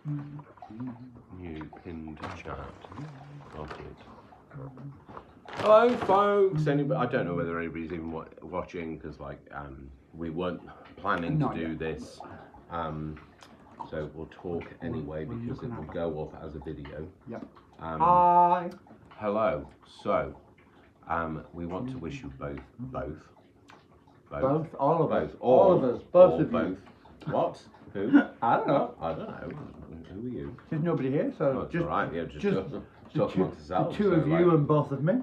New pinned chat. Got it. Hello, folks. Anybody? I don't know whether anybody's even watching because, like, we weren't planning to do this. So we'll talk anyway because it will go off as a video. Yep. Hi. Hello. So, we want to wish you both, all of us, both both of both. you. What? Who? I don't know. I don't know. Who are you? There's nobody here, so Oh, just right. Yeah, just talk amongst yourselves. The two of you and both of me.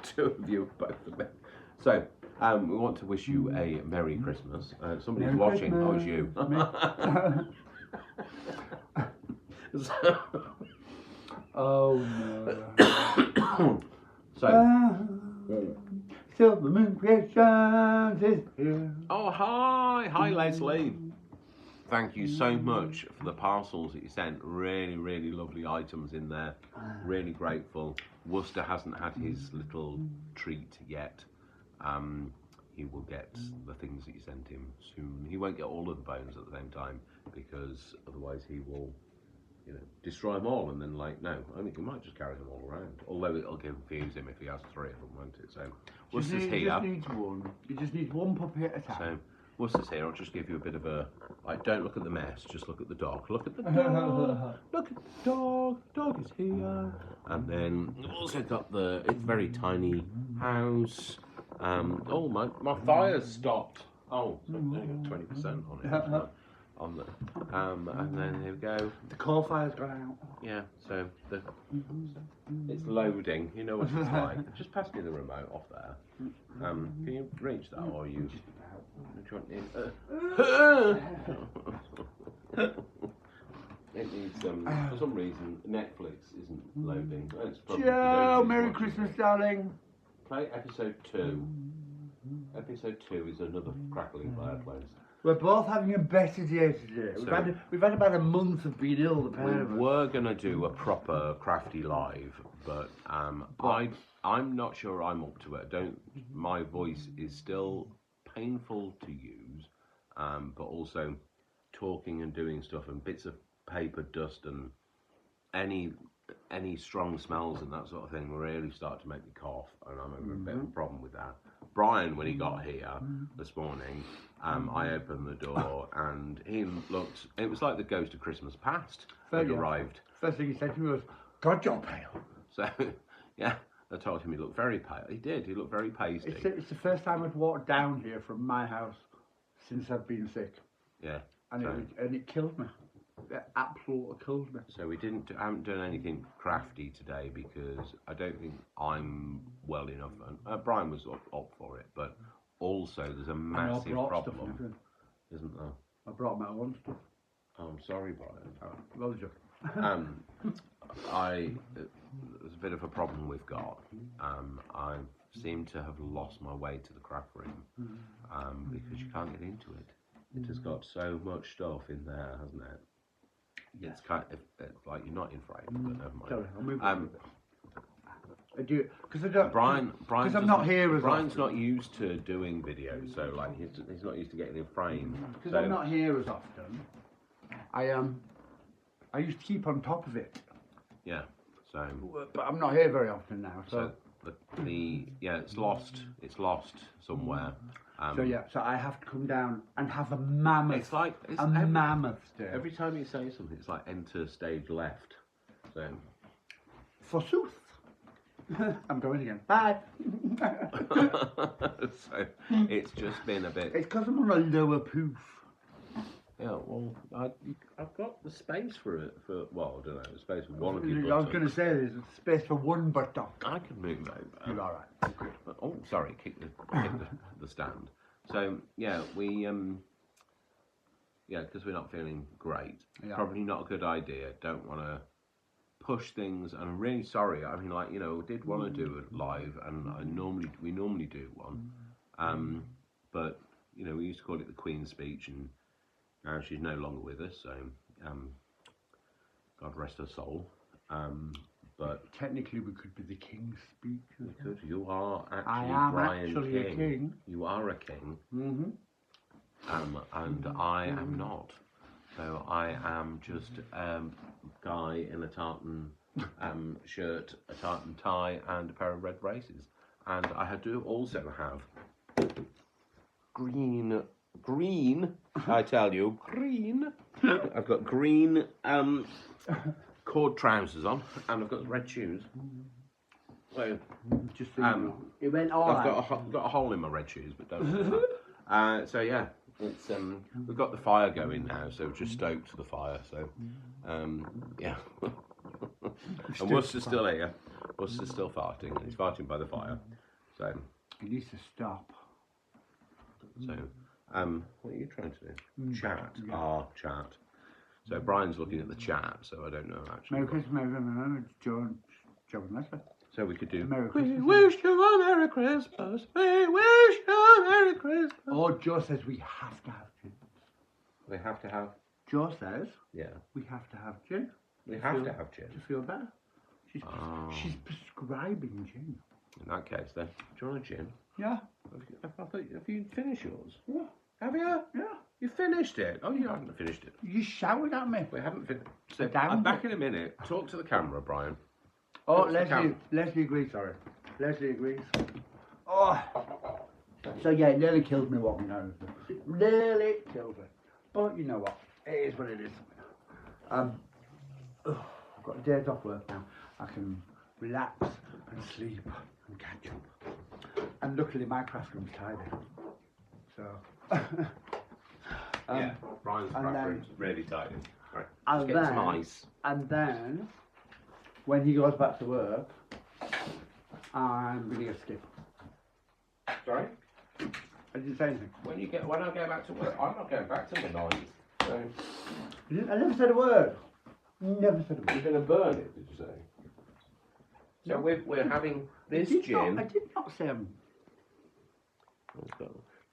two of you, both of me. So, we want to wish you a Merry Christmas. Somebody's Merry watching. Christmas. Oh, it's you. Oh no. So. Silver Moon Creations is here. Oh, hi Leslie. Thank you so much for the parcels that you sent. Really, really lovely items in there. Really grateful. Worcester hasn't had his little treat yet. He will get the things that you sent him soon. He won't get all of the bones at the same time because otherwise he will, destroy them all. And then, no, I mean, he might just carry them all around. Although it'll confuse him if he has 3 of them, won't it? So Worcester's here. He just needs one. He just needs one puppy at a time. So Worcester's here. I'll just give you a bit of a, don't look at the mess, just look at the dog. Look at the dog. Look at the dog. Dog is here. And then we've also got it's very tiny house. Oh, my fire's stopped. Oh, so only got 20% on it. On the, and then here we go. The coal fire's gone out. Yeah, so it's loading. You know what it's like. Just pass me the remote off there. Can you reach that, or you? It needs for some reason Netflix isn't loading. It's probably Joe, Merry Christmas, darling. Play episode 2. Episode 2 is another crackling fireplace. We're both having a better day today. We've had about a month of being ill, the pair of us. We were going to do a proper crafty live, but I'm not sure I'm up to it. My voice is still painful to use, but also talking and doing stuff and bits of paper dust and any strong smells and that sort of thing really start to make me cough, and I'm having a bit of a problem with that. Brian, when he got here this morning, I opened the door and he looked, it was like the ghost of Christmas past had arrived. First thing he said to me was, God, you're pale. So, yeah, I told him he looked very pale. He did, he looked very pasty. It's the first time I've walked down here from my house since I've been sick. Yeah. And it killed me. It absolutely killed me. So we haven't done anything crafty today because I don't think I'm well enough. And Brian was up for it, but also there's a massive problem, isn't there? I brought my own stuff. Oh, I'm sorry, Brian. Well done. There's a bit of a problem we've got. I seem to have lost my way to the craft room because you can't get into it. It has got so much stuff in there, hasn't it? It's kind of like you're not in frame, but never mind. Sorry, I'll move on. I do because I don't. Because I'm not here as Brian's often. not used to doing videos, so he's not used to getting in frame. Because I'm not here as often. I used to keep on top of it. Yeah. So. But I'm not here very often now. So it's lost. It's lost somewhere. So I have to come down and have a mammoth. It's like mammoth day. Every time you say something, it's like enter stage left. So. Forsooth. I'm going again. Bye. So it's just been a bit. It's because I'm on a lower poof. Yeah, well, I've got the space for it. Well, I don't know, the space for one of you. I was going to say there's space for one buttock. I can move over. You're all right. Good. Oh, sorry, kick the stand. So yeah, we because we're not feeling great. Yeah. Probably not a good idea. Don't want to push things. And I'm really sorry. I mean, did want to do it live, and we normally do one. But we used to call it the Queen's Speech, and now she's no longer with us, so God rest her soul. But technically, we could be the King's Speech. We could. You are actually I am Brian actually King. a king. You are a king. Mm-hmm. And I am not. So I am just guy in a tartan shirt, a tartan tie, and a pair of red braces. And I do also have green. I tell you, green. I've got green cord trousers on, and I've got red shoes. So Just so you know. It went all I've right. got a hole in my red shoes, but don't. Do that. So yeah, it's we've got the fire going now, so we're just stoked to the fire. So yeah, and Worcester's still here. Worcester's still farting. He's farting by the fire. So It needs to stop. so what are you trying to do? Chat. Yeah. Chat. So Brian's looking at the chat, so I don't know actually. Merry Christmas, Merry John and Leslie. So we could do. Merry We Christmas. wish you a Merry Christmas. We wish you a Merry Christmas. Oh, Joe says we have to have gin. We have to have. Joe says Yeah. we have to have gin. We have to have gin. To feel better. She's prescribing gin. In that case, then, do you want a gin? Yeah. Have you finished yours? Yeah. Have you? Yeah. You finished it? Oh, you haven't finished it. You shouted at me. We haven't finished. So Damn I'm it. back in a minute. Talk to the camera, Brian. Oh, Talk to the Leslie agrees, sorry. Leslie agrees. Oh. So yeah, it nearly killed me walking down. It nearly killed me. But you know what? It is what it is. I've got days off work now. I can relax and sleep and catch up. And luckily my classroom's tidy. So Yeah, Brian's and bathroom's really tidy. Right, and let's get some then- ice. And then when he goes back to work, I'm gonna get skip. Sorry? I didn't say anything. When I go back to work, I'm not going back to the 9s. So I never said a word. Never said a word. you're going to burn it, did you say? So No. we're having this I gin. did not say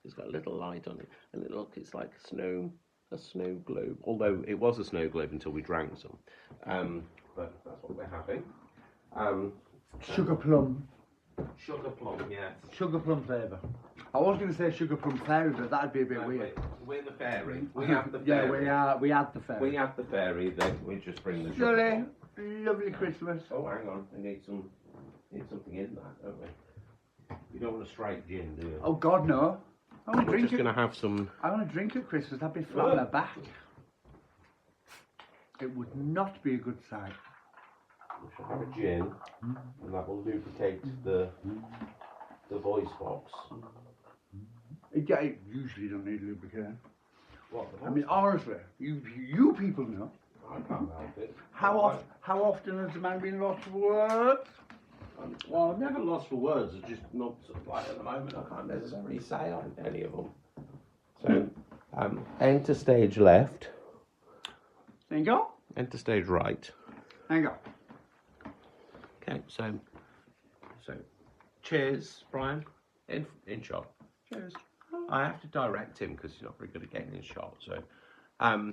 It's got a little light on it, and look, it's like a snow globe. Although it was a snow globe until we drank some. But that's what we're having. sugar plum. Sugar plum, yes. Sugar plum flavour. I was going to say sugar plum fairy, but that'd be a bit No, weird. we're the fairy. We have the Yeah, fairy. we had the fairy. We have the fairy. Then we just bring the sugar Lovely, plum. lovely Christmas. Oh, hang on. We need something in that, don't we? You don't want a straight gin, do you? Oh God, no. I want to We're drink just it. going to have some. I want to drink at Christmas. I'd be flat on my back. It would not be a good sight. We should have a gin, and that will lubricate the voice box. It usually don't need lubrication. What? I mean, honestly, you people know. I can't help it. How often has a man been lost for words? Well, I've never lost for words. It's just not sort of like at the moment. I can't necessarily say on any of them. So, enter stage left, There you go. enter stage right. There you go. Okay, so cheers, Brian. In shot. Cheers. I have to direct him because he's not very good at getting in shot. So,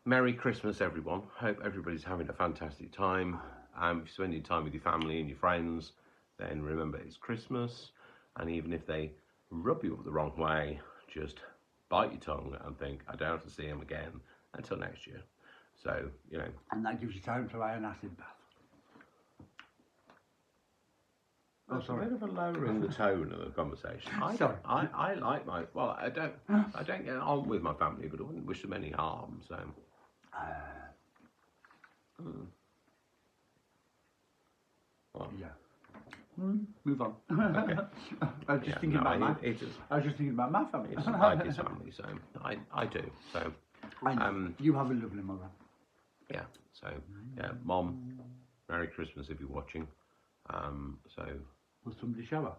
Merry Christmas, everyone. Hope everybody's having a fantastic time. If you're spending time with your family and your friends, then remember it's Christmas. And even if they rub you up the wrong way, just bite your tongue and think, I don't have to see him again until next year. So, you know. And that gives you time to lie an acid bath. Oh, It's sorry. a bit of a lowering the tone of the conversation. Sorry. I like my, well, I don't get on with my family, but I wouldn't wish them any harm, so. Well, Yeah. Move on. I was just yeah, thinking no, about my. he just, I was just thinking about my family. he doesn't like his family, so I do, so. I know. You have a lovely mother. Yeah, so, yeah, Mom, Merry Christmas if you're watching. So, Will somebody shower?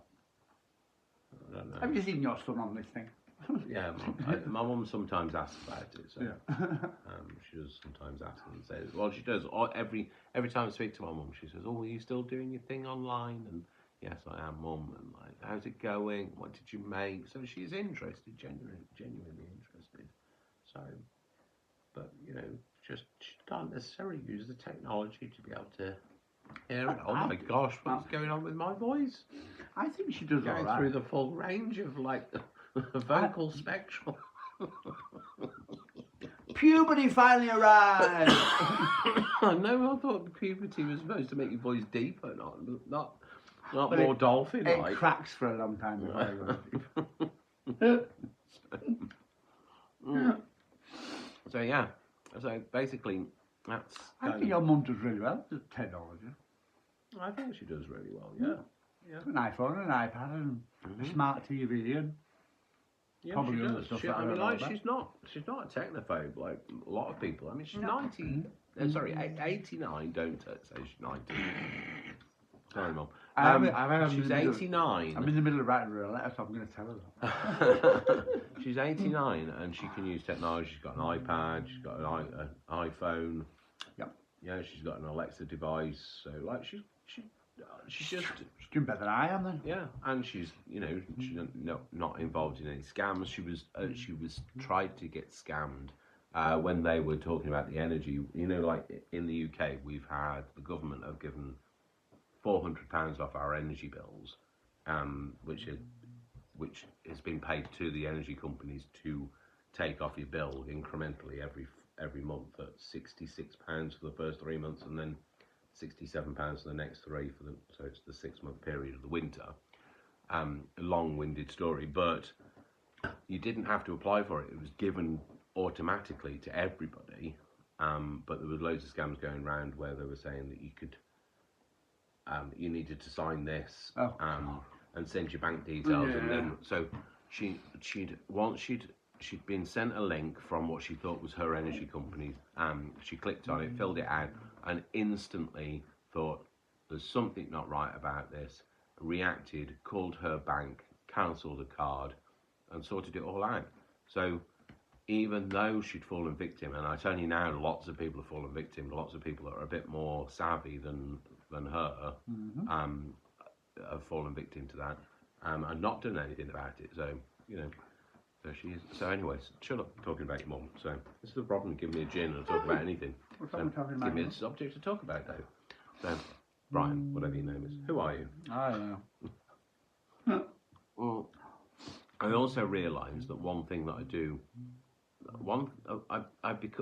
I don't know. Have you seen your son on this thing? Yeah, my mum sometimes asks about it. So Yeah. she does sometimes ask and says, well, she does every time I speak to my mum. She says, "Oh, are you still doing your thing online?" And yes, I am, Mum. And like, how's it going? What did you make? So she's interested, genuinely interested. So, but you know, just she can't necessarily use the technology to be able to hear it. Oh my gosh, what's going on with my voice? I think she does all Going right. through the full range of like the vocal spectrum. Puberty finally arrived. No, I thought puberty was supposed to make your voice deeper, not But more it dolphin-like. cracks for a long time before it goes deep. So yeah, so basically that's. I think your mum does really well with technology. I think she does really well. Yeah. An iPhone, an iPad, and a smart TV, and Yeah, probably she other does. stuff She, that I I don't mean, know like about. she's not a technophobe like a lot of people. I mean, she's No. 90. Sorry, 89. Don't say she's 90. Sorry, Mum. She's 89. I'm in the middle of writing her a letter, so I'm going to tell her that. She's 89 and she can use technology. She's got an iPad. She's got an iPhone. Yep. Yeah, she's got an Alexa device. So like she's just. She's doing better than I am then. Yeah, and she's she's not involved in any scams. She was tried to get scammed when they were talking about the energy. Like in the UK, the government have given £400 off our energy bills, which has been paid to the energy companies to take off your bill incrementally every month at £66 for the first 3 months, and then £67 for the next three so it's the 6-month period of the winter. A long-winded story, but you didn't have to apply for it. It was given automatically to everybody. But there was loads of scams going around where they were saying that you could, you needed to sign this and send your bank details, and then so she'd been sent a link from what she thought was her energy company. She clicked on it, filled it out, and instantly thought there's something not right about this. Reacted, called her bank, cancelled a card, and sorted it all out. So even though she'd fallen victim, and I tell you now, lots of people have fallen victim. Lots of people that are a bit more savvy than her have fallen victim to that, and not done anything about it. So so she is. So anyways, shut up talking about your mum. So this is the problem. Give me a gin and talk about anything. Give me a subject to talk about, Dave. So Brian, whatever your name is, who are you? I don't know. Well, I also realised that one thing that I do,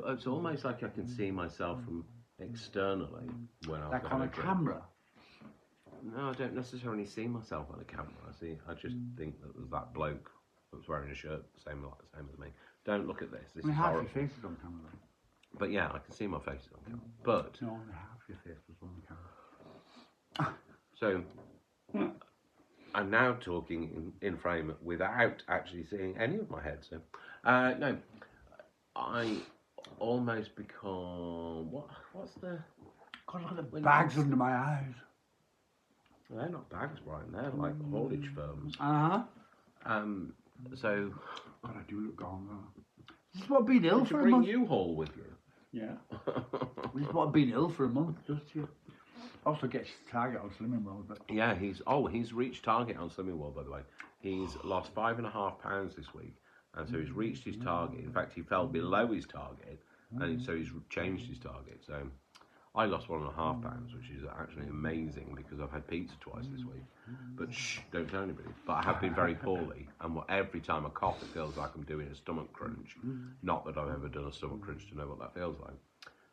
it's almost like I can see myself from externally when I've Like had on a a drink. camera. No, I don't necessarily see myself on a camera. I just think that there's that bloke that's wearing a shirt same as me. Don't look at this. This I mean, is half horrible. your face is on camera. But yeah, I can see my face on camera. But No, only half your face was on camera. so I'm now talking in frame without actually seeing any of my head. So no, I almost become what's the? God, look at the bags under my eyes. They're not bags, Brian. They're like haulage firms. So God, I do look gone though. This is what being ill did you for a bring month. U-Haul with you? Yeah. This is what being ill for a month does to you. Also gets target on Slimming World, but Yeah, he's reached target on Slimming World, by the way. He's lost 5.5 pounds this week, and so he's reached his target. In fact, he fell below his target, and so he's changed his target. So I lost 1.5 pounds, which is actually amazing because I've had pizza twice this week. But shh, don't tell anybody. But I have been very poorly, and every time I cough, it feels like I'm doing a stomach crunch. Not that I've ever done a stomach crunch to know what that feels like.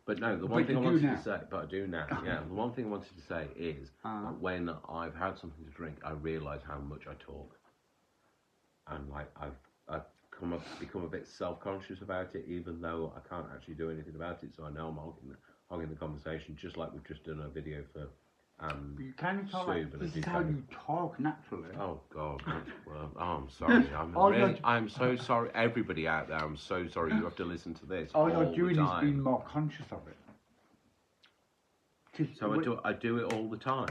But no, the one thing I wanted to say, but I do now. Yeah, the one thing I wanted to say is that when I've had something to drink, I realise how much I talk, and like I've become a bit self-conscious about it, even though I can't actually do anything about it. So I know I'm hogging the conversation, just like we've just done a video for. But you kind of talk Sue, like but this it is did how go. you talk naturally. Oh God! Well, I'm sorry. I'm so sorry. Everybody out there, I'm so sorry. You have to listen to this All all you're the doing is time. being more conscious of it. So I do it all the time.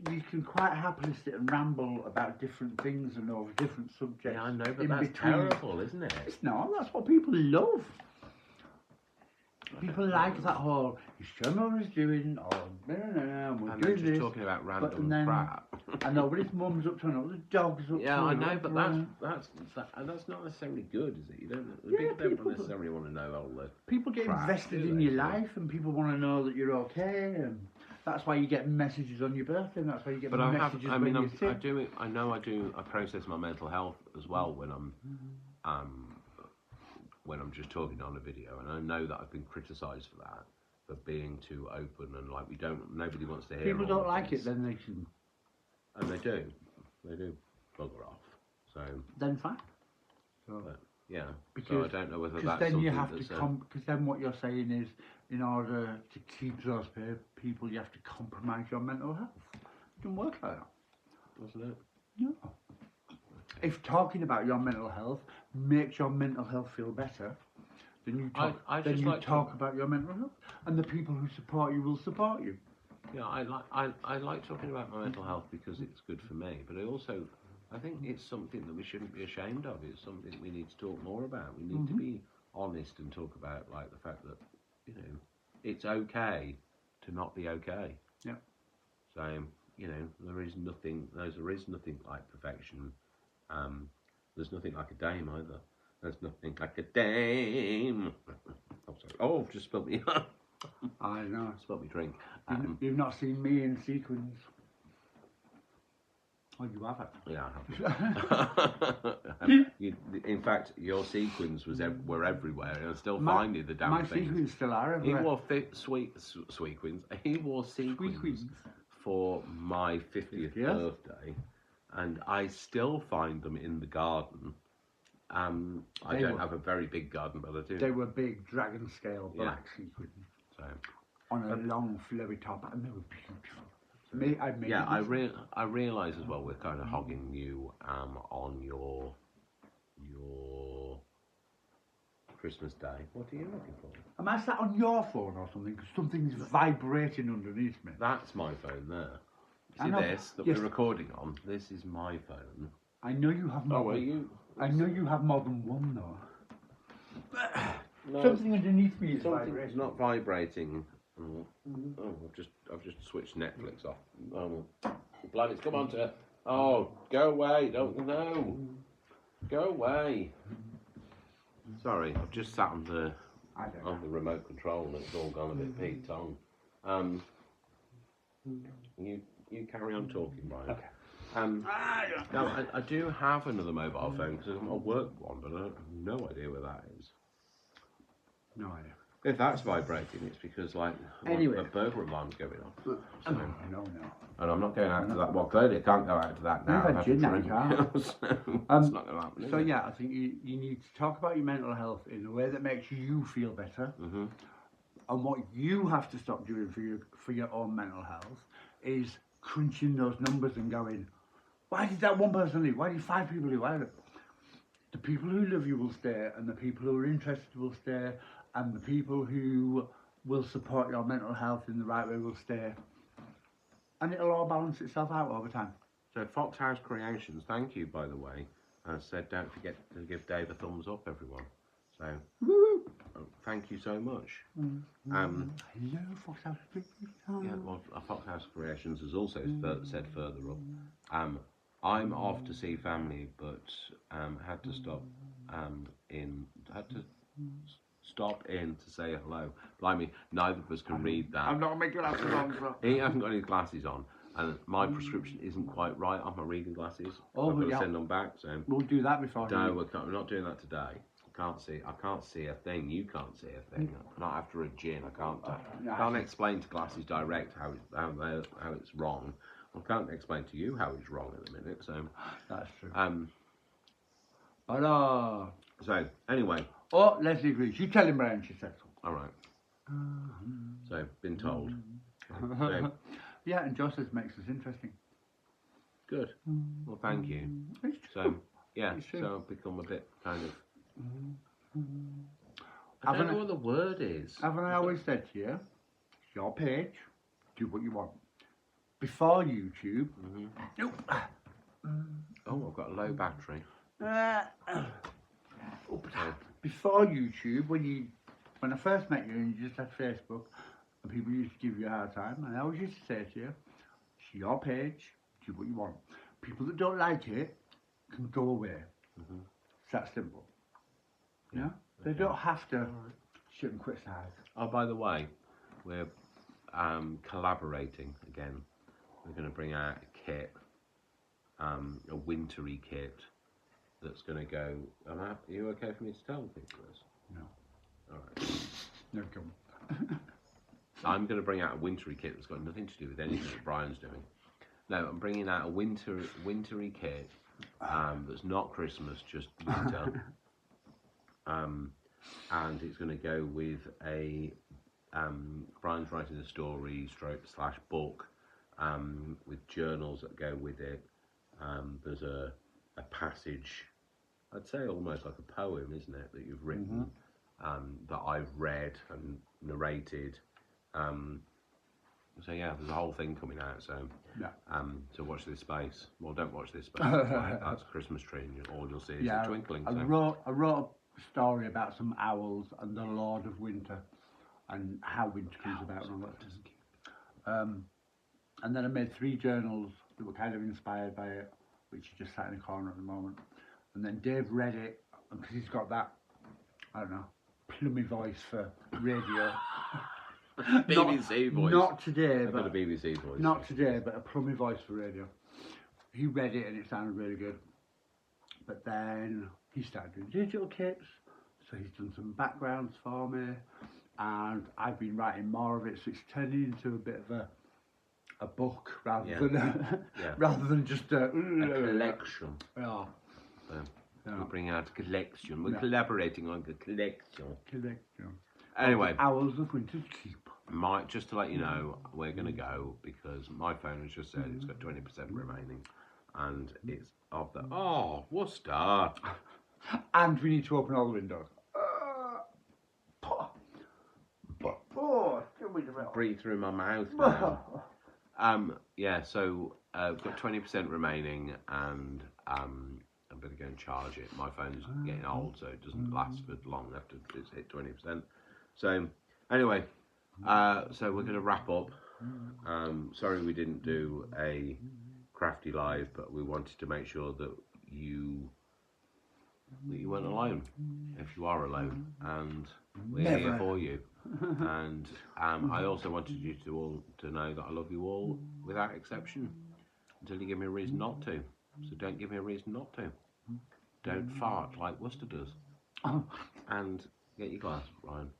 You can quite happily sit and ramble about different things and over different subjects. Yeah, I know, but in that's between. terrible, isn't it? It's not. That's what people love. People like that whole, you show me what he's doing, or we're I'm doing just this. talking about random then- crap. I know, but his mum's up to another, the dog's up to Yeah, I another. know, but that's not necessarily good, is it? You don't. Yeah, People people- don't necessarily want to know all the. People get crap, invested do in they? your So- life, and people want to know that you're okay, and that's why you get messages on your birthday, and that's why you get But I have. messages I when mean, you're sick. I do it. I know I do. I process my mental health as well when I'm when I'm just talking on a video, and I know that I've been criticised for that, for being too open and like nobody wants to hear. People all don't of like this. it, then they should. And they do bugger off. So Then fine. So, but, yeah. because So I don't know whether that's then something you have to that's because then what you're saying is, in order to keep those people, you have to compromise your mental health. It doesn't work like that. doesn't it? No. If talking about your mental health makes your mental health feel better, then you talk, I then just you like talk about your mental health, and the people who support you will support you. Yeah, I like talking about my mental health because it's good for me, but I think it's something that we shouldn't be ashamed of. It's something we need to talk more about. We need to be honest and talk about like the fact that, you know, it's okay to not be okay. Yeah. So, you know, there is nothing like perfection. There's nothing like a dame either. There's nothing like a dame. Oh, sorry. Oh, I've just spilled me. I know. Spilled me drink. You've not seen me in sequins. Oh, you haven't. Yeah, I have. In fact, your sequins were everywhere, and I'm still finding the damn my things. sequins still are He everywhere. wore sequins. He wore sequins for my 50th birthday, and I still find them in the garden. I don't have a very big garden, but I do. They were big dragon scale black sequins. So, on a long flowy top, and they were beautiful. I realise as well we're kind of hogging you on your Christmas Day. What are you looking for? Am I sat on your phone or something? Because something's vibrating underneath me. That's my phone there. I See know, this that we're recording on? This is my phone. I know you have more. Oh, are you? I know you have more than one though. No, Something underneath me is something's vibrating. not vibrating. Oh, I've just switched Netflix off. Oh, bloody, come on to. Oh, go away! Don't no. Go away. Sorry, I've just sat on the remote control and it's all gone a bit peaked on. You carry on talking, Brian. Okay. Now I do have another mobile phone because I've got a work one, but I have no idea where that is. No idea. If that's vibrating, it's because like Anyway. a burglar alarm's going off. So, No. and I'm not going out to that. Well, clearly I can't go out to that now. You've had gin now, drink. you can't. So it's not going to happen. So yeah, I think you need to talk about your mental health in a way that makes you feel better. And what you have to stop doing for your own mental health is crunching those numbers and going, why did that one person leave? Why did 5 people leave? The people who love you will stay, and the people who are interested will stay, and the people who will support your mental health in the right way will stay. And it'll all balance itself out over time. So Foxhouse Creations, thank you, by the way. Said don't forget to give Dave a thumbs up, everyone. So thank you so much. Hello, Foxhouse Creations. Yeah, well, Foxhouse Creations has also said further up. I'm off to see family, but had to stop in to say hello. Blimey, neither of us can read that. I'm not making glasses on, so. He hasn't got any glasses on, and my prescription isn't quite right on my reading glasses. Oh, I've got to yeah. send them back. So We'll do that before. no, we're not doing that today. I can't see a thing. You can't see a thing. Not after a gin. I can't explain to Glasses Direct how it's wrong. I can't explain to you how it's wrong at the minute. So That's true. So anyway. Oh, Leslie agrees. You tell him, Brian, she said so. All right. So been told. So, yeah, and Joe says makes us interesting. good. Well, thank you. It's true. So yeah, It's true. so I've become a bit kind of. I don't know what the word is. Haven't I always said to you, it's your page, do what you want. Before YouTube, nope. Oh, I've got a low battery. Before YouTube, when I first met you and you just had Facebook, and people used to give you a hard time, and I always used to say to you, it's your page, do what you want. People that don't like it can go away. It's that simple. Yeah? They don't have to shit and quit size. Oh, by the way, we're collaborating again. We're going to bring out a kit, a wintry kit that's going to go. Are you okay for me to tell people this? No. All right. No, come. I'm going to bring out a wintry kit that's got nothing to do with anything that Brian's doing. No, I'm bringing out a wintry kit that's not Christmas, just winter. And it's going to go with a Brian's writing a story / book with journals that go with it. There's a passage, I'd say almost like a poem, isn't it, that you've written, that I've read and narrated. So yeah, there's a whole thing coming out. So so watch this space. Well, don't watch this space. That's a Christmas tree, and all you'll see is a twinkling. I wrote a story about some owls and the Lord of Winter, and how winter comes about and all that. And then I made 3 journals that were kind of inspired by it, which is just sat in a corner at the moment. And then Dave read it, because he's got that, I don't know, plummy voice for radio. BBC voice. Not today, I've got a BBC voice. Not today, but a plummy voice for radio. He read it and it sounded really good. But then he started doing digital kits, so he's done some backgrounds for me, and I've been writing more of it, so it's turning into a bit of a book rather than just a collection. Yeah. We're bringing out a collection. We're collaborating on the collection. Collection. Anyway, Owls of Winter's Keep. Just to let you know, we're going to go because my phone has just said it's got 20% remaining, and it's of the Worcester. And we need to open all the windows. Breathe through my mouth now. Yeah, so we've got 20% remaining, and I'm going to go and charge it. My phone's getting old, so it doesn't last for long after it's hit 20%. So anyway, so we're going to wrap up. Sorry we didn't do a crafty live, but we wanted to make sure that you weren't alone, if you are alone, and we're here for you. And I also wanted you to know that I love you all without exception, until you give me a reason not to. So don't give me a reason not to. Don't fart like Worcester does. And get your glass, Brian.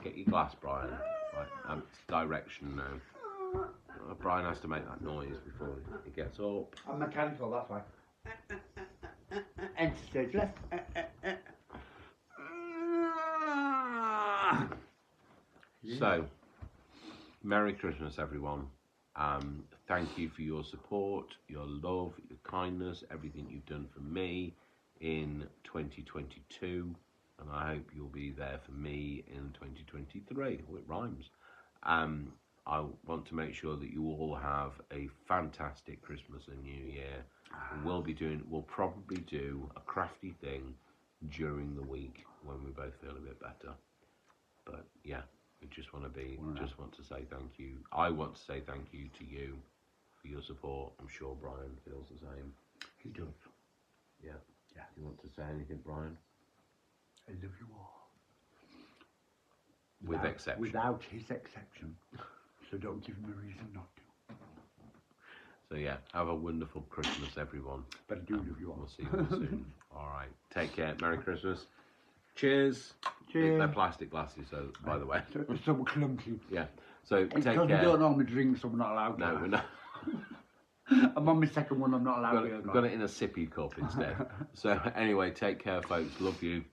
Get your glass, Brian. Right, direction now. Brian has to make that noise before he gets up. I'm mechanical, that's why. Enter stage left. So, Merry Christmas, everyone. Thank you for your support, your love, your kindness, everything you've done for me in 2022. And I hope you'll be there for me in 2023. Oh, it rhymes. I want to make sure that you all have a fantastic Christmas and New Year. We'll probably do a crafty thing during the week when we both feel a bit better. But yeah, we just want to say thank you. I want to say thank you to you for your support. I'm sure Brian feels the same. He does. Yeah. Do you want to say anything, Brian? I love you all. With exception. Without his exception. So don't give him a reason not to. So yeah, have a wonderful Christmas, everyone. But I do love you all. We'll see you all soon. All right. Take care. Merry Christmas. Cheers. Cheers. They're plastic glasses, so by the way. So clumsy. Yeah. So It's take because care. we don't normally drink, so we're not allowed. No, we're not. I'm on my second one, I'm not allowed to. Got it in a sippy cup instead. So anyway, take care, folks. Love you.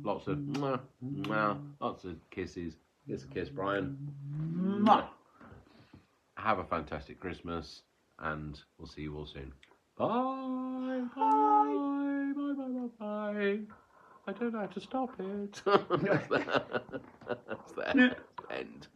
Lots of lots of kisses. Here's a kiss, Brian. Have a fantastic Christmas, and we'll see you all soon. Bye. Bye. Bye. Bye. Bye. Bye. I don't know how to stop it. That's the end.